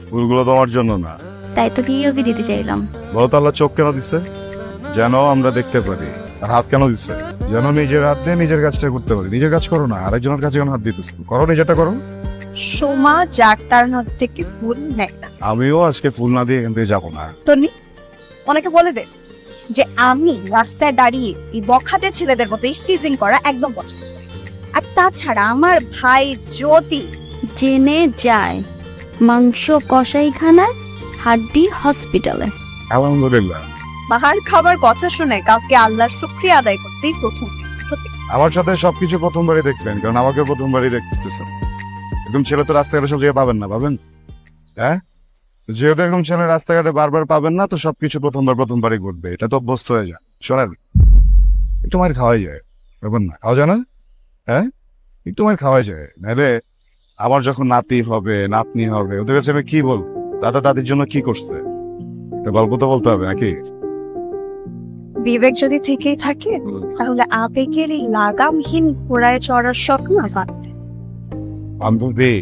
ফুলগুলো তোমার জন্য না। তাই তো রিওকে দিতে চাইলাম। বলো তো আল্লাহ চোখ কেন দিচ্ছে? যেন আমরা দেখতে পারি। আর হাত কেন দিচ্ছে? যেন নিজের হাত দিয়ে নিজের কাজটা করতে পারি। নিজের কাজ করো না, আরেকজনের কাছে কেন হাত দিতেছ? করো, নিজেরটা করো। সোমা যার তার হাত থেকে ফুল নেয় না। আমিও আজকে ফুল না দিয়ে এখান থেকে যাবো না। তনি, ওনাকে বলে দে যে আমি রাস্তায় দাঁড়িয়ে এই বখাটে ছেলেদের মতো ইফটিজিং করা একদম পছন্দ করি না। আর তাছাড়া আমার ভাই জ্যোতি জেনে যায় মাংস কসাইখানায়, হাড্ডি হসপিটালে। আলহামদুলিল্লাহ। বাহার খাবার কথা শুনে কাউকে আল্লাহর শুকরিয়া আদায় করতেই প্রথম। সত্যি আমার সাথে সবকিছু প্রথমবারই দেখবেন, কারণ আমাকে প্রথমবারই দেখতেছেন। এরকম ছেলে তো রাস্তাঘাটে সব জায়গায় পাবেন না, পাবেন? হ্যাঁ, যেহেতু এরকম ছেলে রাস্তাঘাটে বারবার পাবেন না, তো সবকিছু প্রথমবারই ঘটবে। এটা তো অভ্যস্ত হয়ে যায়। শোনেন, একটু মার খাওয়াই যায়, ব্যাপার না, খাওয়া যায় না? হ্যাঁ, একটু মার খাওয়াই যায়। নাহলে আমার যখন নাতি হবে, নাতনি হবে, ওদের কাছে আমি কি বলবো? দাদা দাদির জন্য কি করছে? একটা গল্প তো বলতে হবে নাকি? বিবেক যদি থেকেই থাকে তাহলে আবেগের এই লাগামহীন ঘোড়ায় চড়ার শখ না বাদ দে। বান্ধবী,